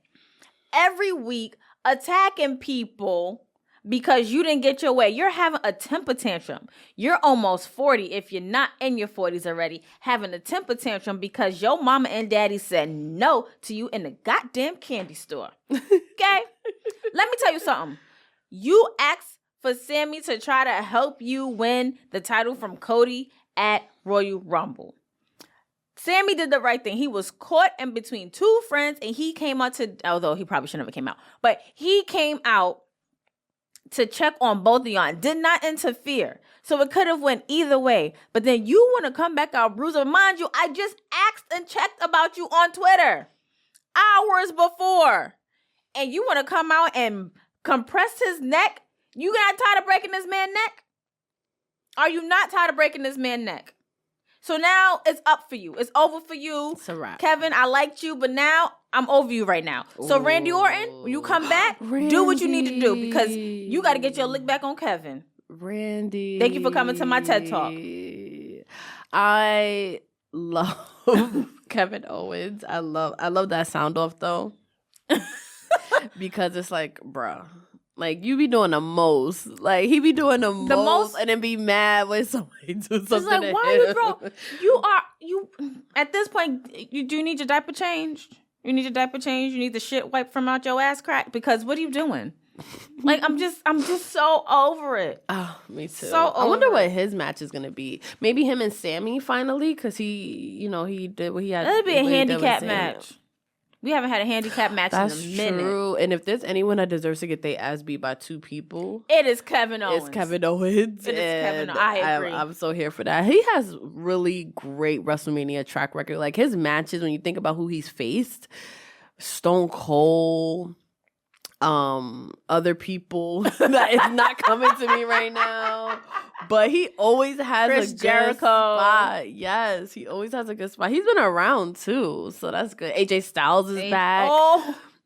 every week attacking people because you didn't get your way. You're having a temper tantrum. You're almost 40, if you're not in your 40s already, having a temper tantrum because your mama and daddy said no to you in the goddamn candy store. Okay? Let me tell you something. You asked for Sammy to try to help you win the title from Cody at Royal Rumble. Sammy did the right thing. He was caught in between two friends, and he came out although he probably shouldn't have came out, but he came out to check on both of y'all and did not interfere. So it could have went either way. But then you want to come back out bruiser. Mind you, I just asked and checked about you on Twitter hours before. And you want to come out and compress his neck? You not tired of breaking this man's neck? Are you not tired of breaking this man's neck? So now it's up for you. It's over for you. It's a wrap. Kevin, I liked you, but now I'm over you right now. So Randy Orton, when you come back, do what you need to do, because you got to get your lick back on Kevin. Randy. Thank you for coming to my TED Talk. I love Kevin Owens. I love that sound off though. Because it's like, bruh. Like, you be doing the most. Like, he be doing the most and then be mad when somebody do something. It's like, why you at this point, you do need your diaper changed. You need your diaper changed. You need the shit wiped from out your ass crack, because what are you doing? Like, I'm just so over it. Oh, me too. So I wonder what his match is going to be. Maybe him and Sammy finally, because he did what he had. That'd be a handicap match. We haven't had a handicap match in a minute. That's true. And if there's anyone that deserves to get their ass beat by two people, it is Kevin Owens. It's Kevin Owens. It is Kevin Owens. I agree. I'm so here for that. He has really great WrestleMania track record. Like, his matches, when you think about who he's faced, Stone Cold, other people that is not coming to me right now. But he always has Chris a good Jericho. spot. Yes, he always has a good spot. He's been around too, so that's good. AJ Styles is back,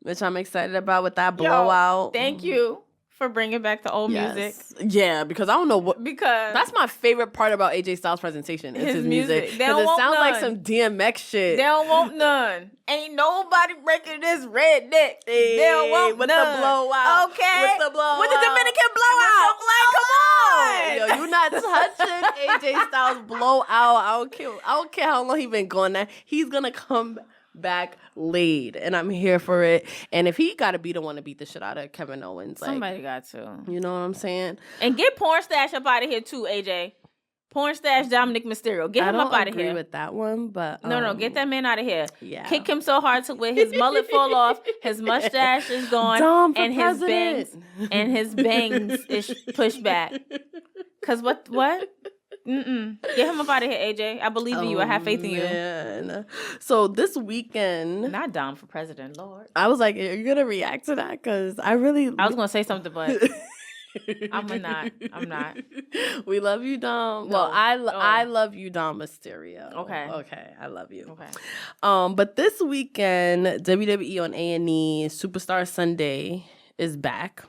which I'm excited about with that blowout. Thank you for bringing back the old music. Yeah, because I don't know what. Because that's my favorite part about AJ Styles' presentation. Is his music. Because it sounds like some DMX shit. They don't want none. Ain't nobody breaking this redneck. They don't want with none. The blowout. Okay. With the blowout. With the Dominican blowout. Like, come on. Yo, you not touching AJ Styles blowout. I don't care how long he been going there. He's gonna come back laid, and I'm here for it. And if he gotta be the one to beat the shit out of Kevin Owens, like, somebody got to. You know what I'm saying? And get Porn Stash up out of here too, AJ. Porn Stash Dominic Mysterio. Get him up out of here. I don't agree with that one, but no, get that man out of here. Yeah. Kick him so hard to where his mullet fall off, his mustache is gone, and his bangs is pushed back. Cause what? Get him up out of here, AJ. I believe in you. I have faith in you. So this weekend, not Dom for president, Lord. I was like, are you gonna react to that? Because I was gonna say something, but I'm not. We love you, Dom. No. Well, I love you, Dom Mysterio. Okay, I love you. Okay. But this weekend, WWE on A&E Superstar Sunday is back.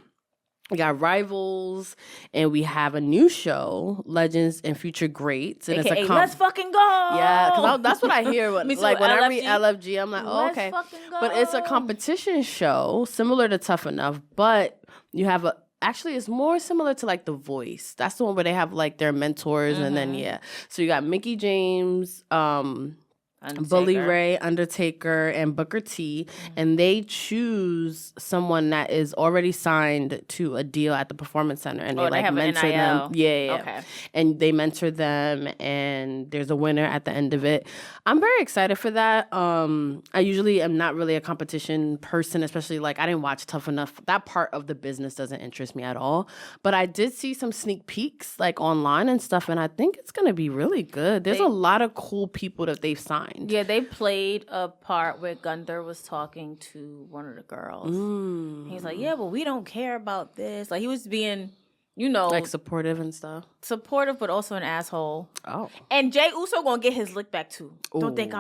We got Rivals, and we have a new show, Legends and Future Greats. And AKA, it's let's fucking go! Yeah, because that's what I hear. Me too, Like when I LFG. read LFG, I'm like, oh, okay. Let's fucking go. But it's a competition show, similar to Tough Enough, but you have a... Actually, it's more similar to like The Voice. That's the one where they have like their mentors, and then so you got Mickey James, Bully Ray, Undertaker, and Booker T, and they choose someone that is already signed to a deal at the Performance Center, and they like have mentor an NIL. them. Yeah. Okay. And they mentor them, and there's a winner at the end of it. I'm very excited for that. I usually am not really a competition person, especially like I didn't watch Tough Enough. That part of the business doesn't interest me at all. But I did see some sneak peeks like online and stuff, and I think it's gonna be really good. There's a lot of cool people that they've signed. Yeah, they played a part where Gunther was talking to one of the girls. He's like, yeah, but we don't care about this. Like, he was being, like supportive and stuff. Supportive, but also an asshole. Oh. And Jay Uso gonna get his lick back too. Don't think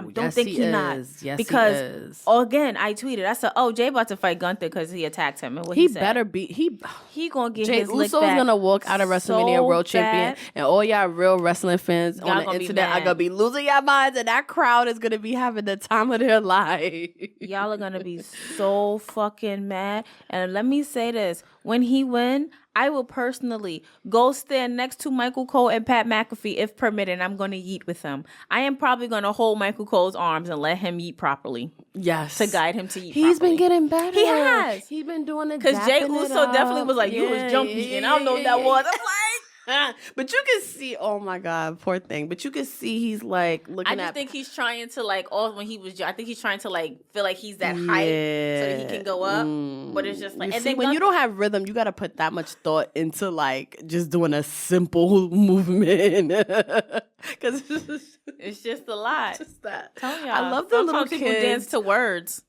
he not. Yes, because, he is. Again, I tweeted. I said, Jay about to fight Gunther because he attacked him. And what he said. Better be. He gonna get Jay his lick Uso's back. gonna walk out of WrestleMania so World Champion, bad. and all y'all real wrestling fans on the gonna be internet mad. are gonna be losing your minds, and that crowd is gonna be having the time of their life. Y'all are gonna be so fucking mad. And let me say this: when he win, I will personally go stand next to Michael Cole and Pat McAfee if permitted, and I'm going to yeet with him. I am probably going to hold Michael Cole's arms and let him yeet properly. Yes. To guide him to yeet He's properly. been getting better. He has. He's been doing it. Because Jay Uso definitely was like, you was junkie, and I don't know what that was. I'm like... But you can see, oh my God, poor thing. But you can see he's like looking at... I just think he's trying to like, when he was, I think he's trying to like feel like he's that height so that he can go up. But it's just like, and then when you don't have rhythm, you got to put that much thought into like just doing a simple movement. Because it's just a lot. Just that. Tell y'all. I love the little people kids. dance to words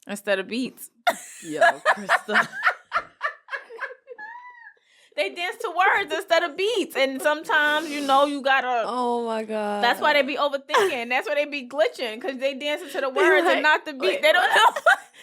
instead of beats. Yo, Krista. They dance to words instead of beats. And sometimes, you gotta... Oh, my God. That's why they be overthinking. That's why they be glitching. Because they dancing to the words and not the beat. They don't know.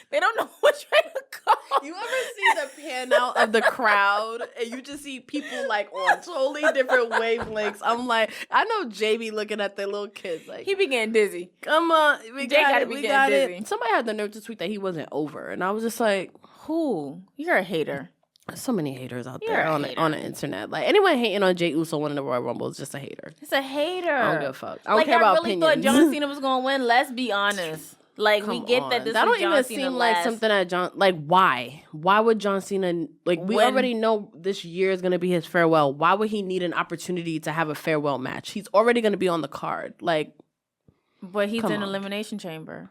They don't know which way to go. You ever see the pan out of the crowd and you just see people like on totally different wavelengths? I'm like, I know JB looking at their little kids like... He be getting dizzy. Come on. We got it. We got it. Somebody had the nerve to tweet that he wasn't over. And I was just like... Who? You're a hater. So many haters out You're there a on hater. the internet. Like anyone hating on Jey Uso winning the Royal Rumble is just a hater. It's a hater. I don't give a fuck. I don't care about opinions. I really thought John Cena was gonna win. Let's be honest. Like we get that this that was don't John even Cena seem last. like something that John why? Why would John Cena we already know this year is gonna be his farewell. Why would he need an opportunity to have a farewell match? He's already gonna be on the card. But he's in Elimination Chamber.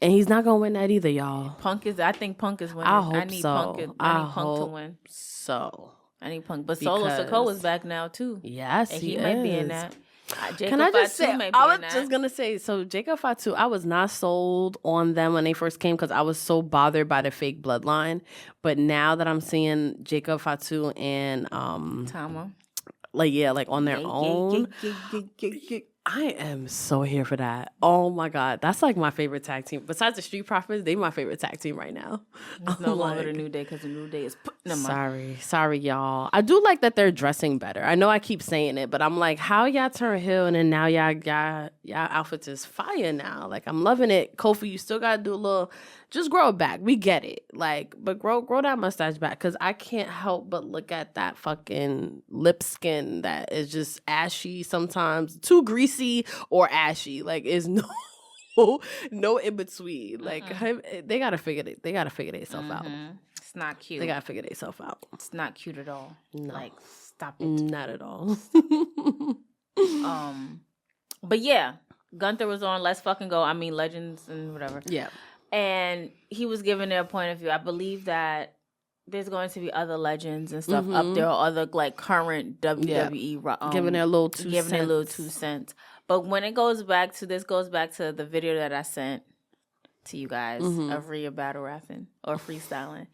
And he's not gonna win that either, y'all. I think Punk is winning. I hope I need so. Punk to win. So I need Punk. But Solo Sikoa is back now too. Yes, and he might be in that. Can I just say, I was just going to say, so Jacob Fatu, I was not sold on them when they first came because I was so bothered by the fake bloodline. But now that I'm seeing Jacob Fatu and Tama, on their own, I am so here for that. Oh my God. That's like my favorite tag team. Besides the Street Profits, they my favorite tag team right now. It's no longer the New Day because the New Day is... Sorry, y'all. I do like that they're dressing better. I know I keep saying it, but I'm like, how y'all turn heel and then now y'all outfits is fire now. Like, I'm loving it. Kofi, you still got to do a little... Just grow it back. We get it. But grow that mustache back because I can't help but look at that fucking lip skin that is just ashy sometimes. Too greasy or ashy. Like, is no in between. Like, they gotta figure it. They gotta figure themselves out. It's not cute. They gotta figure themselves out. It's not cute at all. No. Like, stop it. Not at all. But yeah, Gunther was on Let's Fucking Go. I mean, Legends and whatever. Yeah. And he was giving their point of view. I believe that there's going to be other legends and stuff up there, or other like current WWE giving their little 2 cents. But when it goes back to the video that I sent to you guys of Rhea battle rapping or freestyling.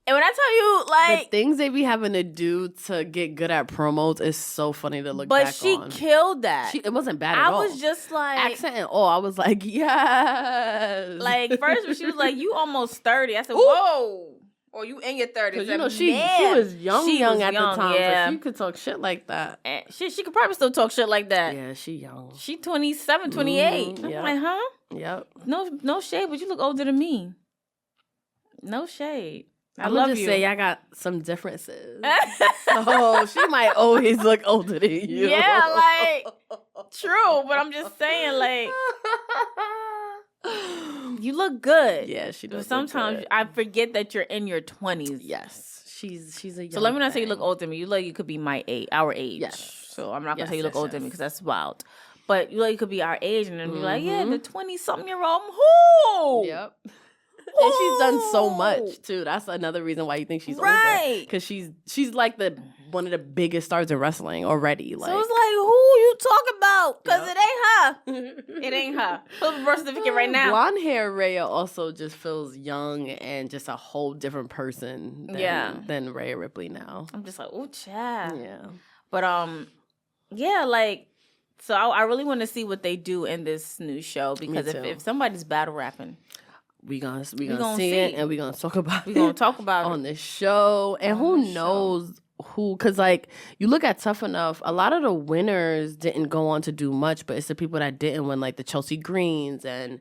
And when I tell you, like, the things they be having to do to get good at promos is so funny to look back on. But she killed that. It wasn't bad at all. I was just like... Accent and all. I was like, yes. Like, first when she was like, you almost 30. I said, whoa. Or you in your 30s. Because, you know, she was young at the time. Yeah. So she could talk shit like that. And she could probably still talk shit like that. Yeah, she young. She 27, 28. Yep. I'm like, huh? Yep. No shade, but you look older than me. No shade. I I'm love just you. say I got some differences. So she might always look older than you. Yeah, like, true. But I'm just saying, like, you look good. Yeah, she does. But sometimes I forget that you're in your 20s. Yes, she's a young So let me not say you thing. look older than me. You look like you could be my age, our age. Yes. So I'm not gonna Yes, say you look yes, older than me yes. because that's wild. But you like you could be our age and then be like, yeah, the 20-something-year-old. Who? Yep. And she's done so much too. That's another reason why you think she's older. Right. Because she's like one of the biggest stars in wrestling already. Like, So it's like, who you talk about? Because it ain't her. It ain't her. Pull the birth certificate right now. Blonde hair Rhea also just feels young and just a whole different person than Rhea Ripley now. I'm just like, ooh, child. Yeah. But yeah, like, so I really want to see what they do in this new show because if somebody's battle rapping, we gonna see see it and we gonna talk about it. we gonna talk about on this show. And who knows who? Because like you look at Tough Enough, a lot of the winners didn't go on to do much, but it's the people that didn't win, like the Chelsea Greens and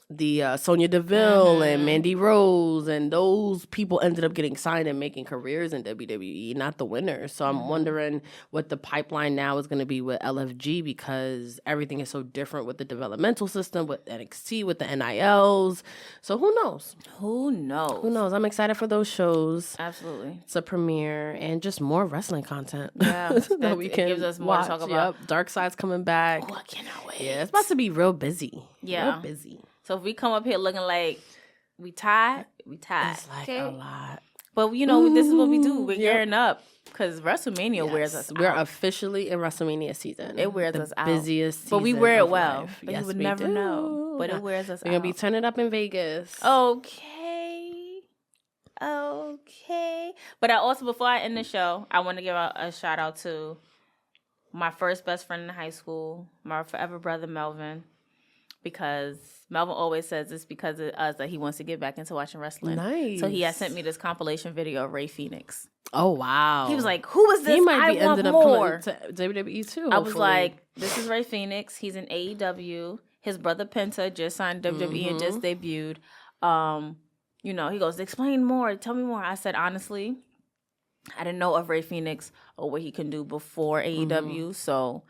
the Sonya Deville and Mandy Rose, and those people ended up getting signed and making careers in WWE, not the winners. So I'm wondering what the pipeline now is going to be with LFG because everything is so different with the developmental system, with NXT, with the NILs. So who knows? Who knows? Who knows? I'm excited for those shows. Absolutely. It's a premiere and just more wrestling content. Yeah. that we can gives us more to talk about. Yep. Dark Side's coming back. Oh, I cannot wait. Yeah, it's about to be real busy. Yeah. Real busy. So if we come up here looking like we tied. It's like okay? a lot. But you know, this is what we do. We're gearing up because WrestleMania wears us We're out. officially in WrestleMania season. It wears us out. Busiest season But we wear it of well. life. But Yes, you would we never do. know. But it wears us We're out. going to be turning up in Vegas. Okay. But I also, before I end the show, I want to give a shout out to my first best friend in high school, my forever brother, Melvin. Because Melvin always says it's because of us that he wants to get back into watching wrestling. Nice. So he has sent me this compilation video of Rey Fénix. Oh, wow. He was like, who is this? He might be I want ending more. up coming to WWE too. I was hopefully. like, this is Rey Fénix. He's in AEW. His brother Penta just signed WWE and just debuted. You know, he goes, explain more. Tell me more. I said, honestly, I didn't know of Rey Fénix or what he can do before AEW. So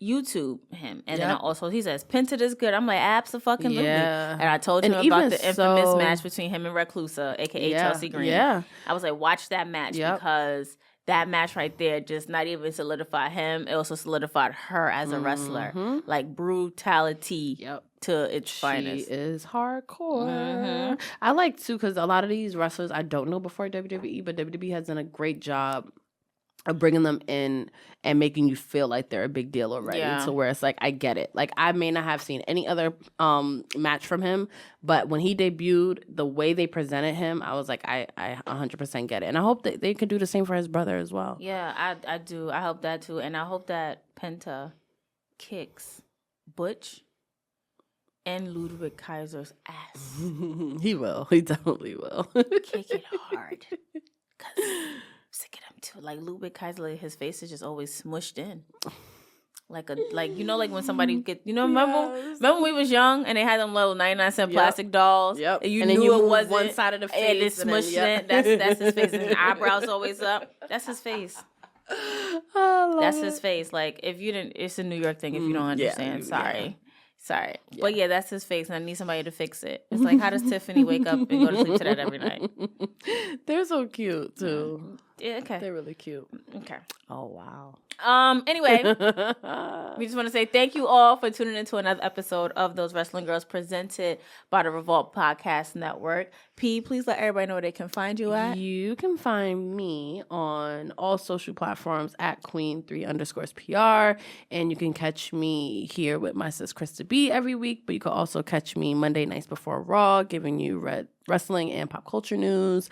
YouTube him. And then I also, he says, Penta is good. I'm like, absolutely. Yeah. And I told him And about even the infamous so- match between him and Reclusa, a.k.a. Chelsea Green. Yeah. I was like, watch that match because that match right there just not even solidified him. It also solidified her as a wrestler. Like brutality to its finest. She is hardcore. I like too because a lot of these wrestlers I don't know before WWE, but WWE has done a great job of bringing them in and making you feel like they're a big deal already. Yeah. So where it's like, I get it. Like I may not have seen any other match from him, but when he debuted, the way they presented him, I was like, I 100% get it. And I hope that they could do the same for his brother as well. Yeah, I do. I hope that too. And I hope that Penta kicks Butch and Ludwig Kaiser's ass. He will. He definitely will. Kick it hard. Because I'm sick of them too. Like Ludwig Kaiser, his face is just always smushed in. Like you know, like when somebody remember when we was young and they had them little 99-cent plastic dolls. Yep. And you and then knew you it move wasn't one side of the face and it smushed in. That's his face. And his eyebrows always up. That's his face. That's his face. Like if you didn't, it's a New York thing. If you don't understand, sorry. Yeah. But yeah, that's his face, and I need somebody to fix it. It's like, how does Tiffany wake up and go to sleep to that every night? They're so cute too. Yeah, okay. They're really cute. Okay. Oh, wow. Anyway, we just want to say thank you all for tuning into another episode of Those Wrestling Girls presented by the Revolt Podcast Network. P, please let everybody know where they can find you at. You can find me on all social platforms at Queen3_PR. And you can catch me here with my sis Krista B every week. But you can also catch me Monday nights before Raw, giving you wrestling and pop culture news.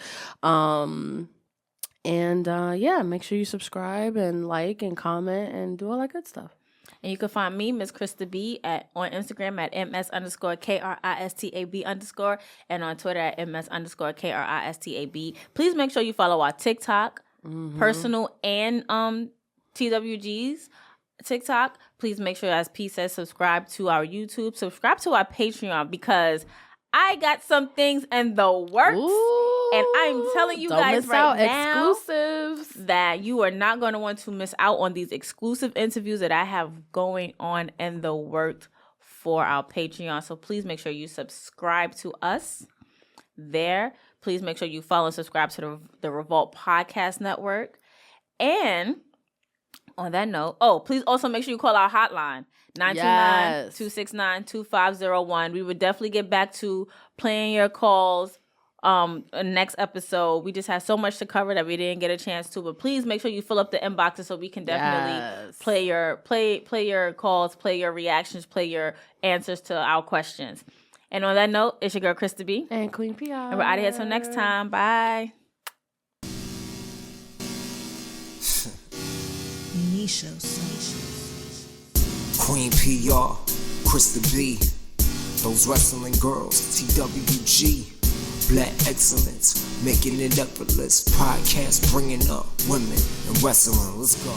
Make sure you subscribe and like and comment and do all that good stuff. And you can find me, Miss Krista B, on Instagram at ms_KRISTAB_ and on Twitter at ms_KRISTAB. Please make sure you follow our TikTok, personal and TWG's TikTok. Please make sure, as P says, subscribe to our YouTube, subscribe to our Patreon, because I got some things in the works. Ooh, and I'm telling you guys right now exclusives that you are not going to want to miss out on these exclusive interviews that I have going on in the works for our Patreon. So please make sure you subscribe to us there. Please make sure you follow and subscribe to the Revolt Podcast Network. And on that note, please also make sure you call our hotline, 929-269-2501. We would definitely get back to playing your calls next episode. We just had so much to cover that we didn't get a chance to, but please make sure you fill up the inboxes so we can definitely play your calls, play your reactions, play your answers to our questions. And on that note, it's your girl Krista B and Queen P.R. and we're out of here till next time. Bye. Queen P.R, Krista B, those wrestling girls, TWG, Black excellence, making it effortless. Podcast bringing up women and wrestling. Let's go.